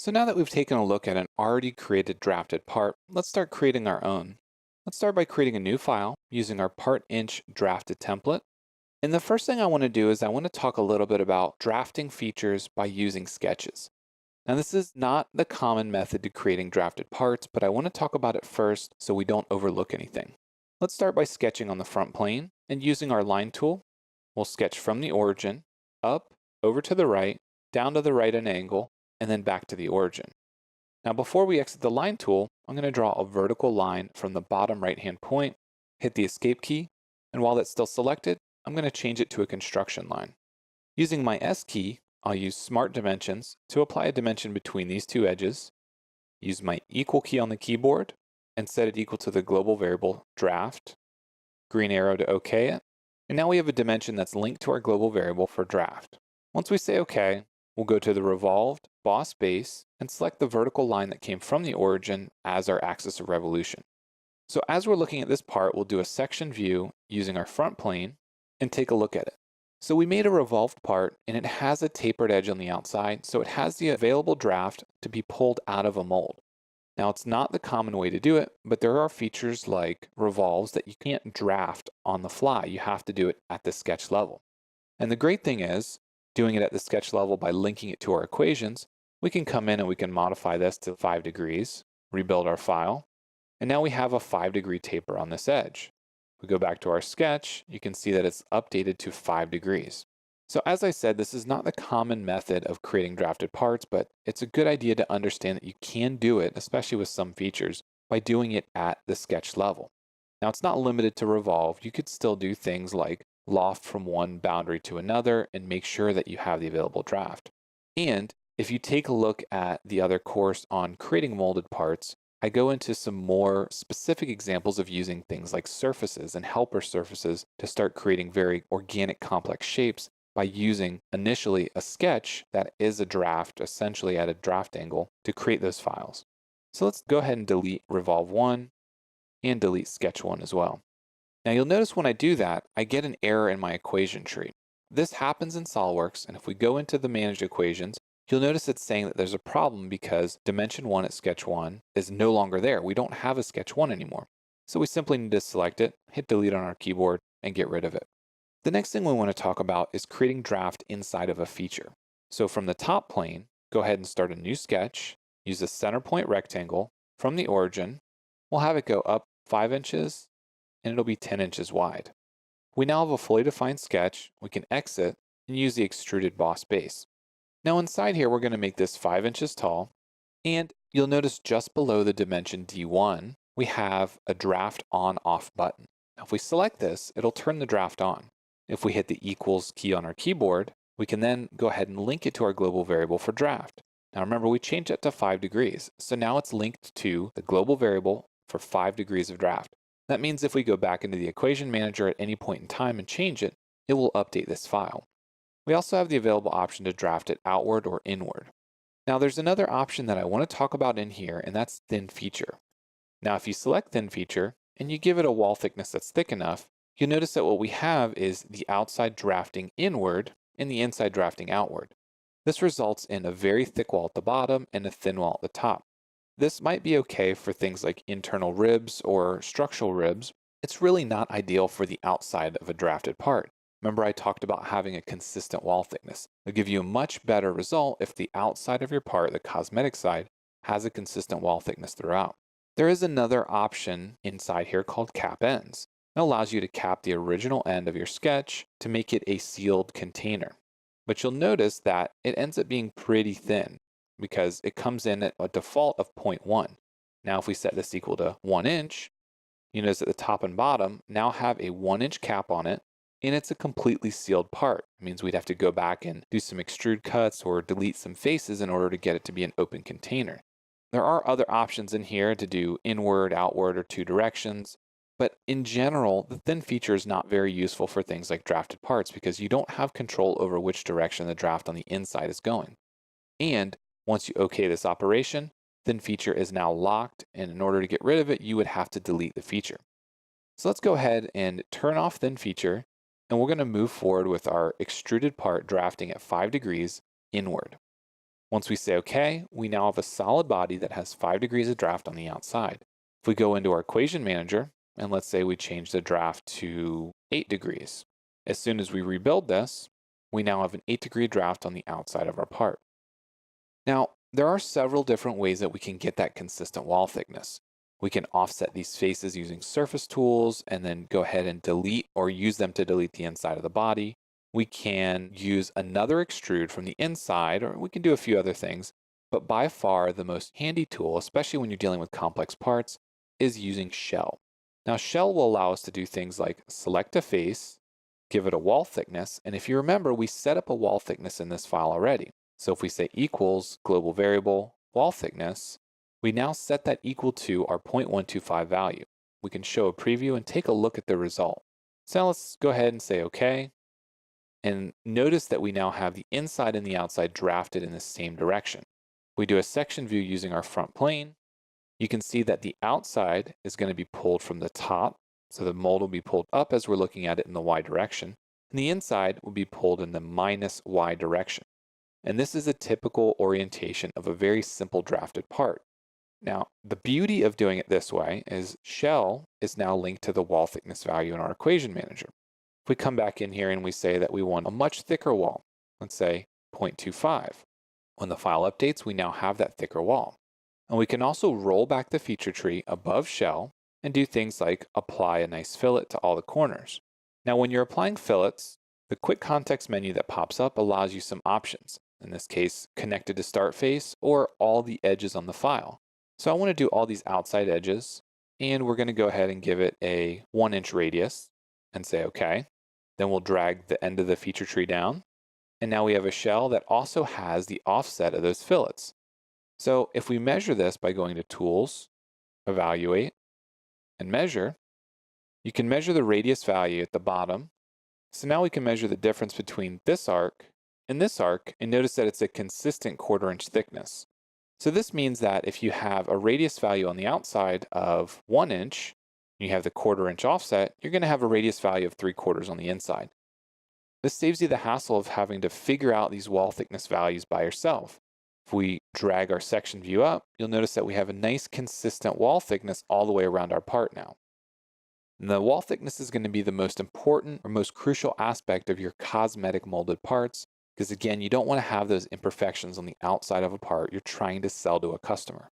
So now that we've taken a look at an already created drafted part, let's start creating our own. Let's start by creating a new file using our part inch drafted template. And the first thing I want to do is I want to talk a little bit about drafting features by using sketches. Now this is not the common method to creating drafted parts, but I want to talk about it first so we don't overlook anything. Let's start by sketching on the front plane and using our line tool. We'll sketch from the origin, up, over to the right, down to the right at an angle, and then back to the origin. Now before we exit the line tool, I'm going to draw a vertical line from the bottom right-hand point, hit the escape key, and while it's still selected, I'm going to change it to a construction line. Using my S key, I'll use Smart Dimensions to apply a dimension between these two edges, use my equal key on the keyboard, and set it equal to the global variable draft, green arrow to OK it, and now we have a dimension that's linked to our global variable for draft. Once we say OK, we'll go to the revolved boss base and select the vertical line that came from the origin as our axis of revolution. So as we're looking at this part, we'll do a section view using our front plane and take a look at it. So we made a revolved part and it has a tapered edge on the outside, so it has the available draft to be pulled out of a mold. Now it's not the common way to do it, but there are features like revolves that you can't draft on the fly. You have to do it at the sketch level. And the great thing is, doing it at the sketch level by linking it to our equations, we can come in and we can modify this to 5 degrees, rebuild our file, and now we have a 5-degree taper on this edge. We go back to our sketch, you can see that it's updated to 5 degrees. So as I said, this is not the common method of creating drafted parts, but it's a good idea to understand that you can do it, especially with some features, by doing it at the sketch level. Now it's not limited to revolve. You could still do things like loft from one boundary to another and make sure that you have the available draft. And if you take a look at the other course on creating molded parts, I go into some more specific examples of using things like surfaces and helper surfaces to start creating very organic complex shapes by using initially a sketch that is a draft, essentially at a draft angle, to create those files. So let's go ahead and delete Revolve 1 and delete Sketch 1 as well. Now you'll notice when I do that, I get an error in my equation tree. This happens in Solidworks, and if we go into the managed equations, you'll notice it's saying that there's a problem because dimension 1 at sketch 1 is no longer there. We don't have a sketch 1 anymore. So we simply need to select it, hit delete on our keyboard, and get rid of it. The next thing we want to talk about is creating draft inside of a feature. So from the top plane, go ahead and start a new sketch, use a center point rectangle from the origin. We'll have it go up 5 inches, and it'll be 10 inches wide. We now have a fully defined sketch. We can exit and use the extruded boss base. Now inside here, we're going to make this 5 inches tall, and you'll notice just below the dimension D1, we have a draft on-off button. Now if we select this, it'll turn the draft on. If we hit the equals key on our keyboard, we can then go ahead and link it to our global variable for draft. Now remember, we changed it to 5 degrees, so now it's linked to the global variable for 5 degrees of draft. That means if we go back into the equation manager at any point in time and change it, it will update this file. We also have the available option to draft it outward or inward. Now there's another option that I want to talk about in here, and that's thin feature. Now if you select thin feature and you give it a wall thickness that's thick enough, you'll notice that what we have is the outside drafting inward and the inside drafting outward. This results in a very thick wall at the bottom and a thin wall at the top. This might be okay for things like internal ribs or structural ribs. It's really not ideal for the outside of a drafted part. Remember, I talked about having a consistent wall thickness. It'll give you a much better result if the outside of your part, the cosmetic side, has a consistent wall thickness throughout. There is another option inside here called cap ends. It allows you to cap the original end of your sketch to make it a sealed container. But you'll notice that it ends up being pretty thin because it comes in at a default of 0.1. Now if we set this equal to 1 inch, you notice that the top and bottom now have a 1-inch cap on it, and it's a completely sealed part. It means we'd have to go back and do some extrude cuts or delete some faces in order to get it to be an open container. There are other options in here to do inward, outward, or 2 directions, but in general, the thin feature is not very useful for things like drafted parts because you don't have control over which direction the draft on the inside is going. And once you OK this operation, thin feature is now locked, and in order to get rid of it, you would have to delete the feature. So let's go ahead and turn off thin feature, and we're going to move forward with our extruded part drafting at 5 degrees inward. Once we say OK, we now have a solid body that has 5 degrees of draft on the outside. If we go into our equation manager, and let's say we change the draft to 8 degrees. As soon as we rebuild this, we now have an 8-degree draft on the outside of our part. Now, there are several different ways that we can get that consistent wall thickness. We can offset these faces using surface tools and then go ahead and delete or use them to delete the inside of the body. We can use another extrude from the inside, or we can do a few other things. But by far the most handy tool, especially when you're dealing with complex parts, is using shell. Now, shell will allow us to do things like select a face, give it a wall thickness, and if you remember, we set up a wall thickness in this file already. So if we say equals global variable wall thickness, we now set that equal to our 0.125 value. We can show a preview and take a look at the result. So now let's go ahead and say OK. And notice that we now have the inside and the outside drafted in the same direction. We do a section view using our front plane. You can see that the outside is going to be pulled from the top. So the mold will be pulled up as we're looking at it in the Y direction. And the inside will be pulled in the minus Y direction. And this is a typical orientation of a very simple drafted part. Now, the beauty of doing it this way is shell is now linked to the wall thickness value in our equation manager. If we come back in here and we say that we want a much thicker wall, let's say 0.25. When the file updates, we now have that thicker wall. And we can also roll back the feature tree above shell and do things like apply a nice fillet to all the corners. Now, when you're applying fillets, the quick context menu that pops up allows you some options. In this case, connected to start face or all the edges on the file. So I want to do all these outside edges, and we're going to go ahead and give it a 1-inch radius and say OK. Then we'll drag the end of the feature tree down. And now we have a shell that also has the offset of those fillets. So if we measure this by going to Tools, Evaluate, and Measure, you can measure the radius value at the bottom. So now we can measure the difference between this arc and this arc, and notice that it's a consistent 1/4-inch thickness. So this means that if you have a radius value on the outside of 1 inch, and you have the 1/4-inch offset, you're going to have a radius value of 3/4 on the inside. This saves you the hassle of having to figure out these wall thickness values by yourself. If we drag our section view up, you'll notice that we have a nice consistent wall thickness all the way around our part now. And the wall thickness is going to be the most important or most crucial aspect of your cosmetic molded parts, because again, you don't want to have those imperfections on the outside of a part you're trying to sell to a customer.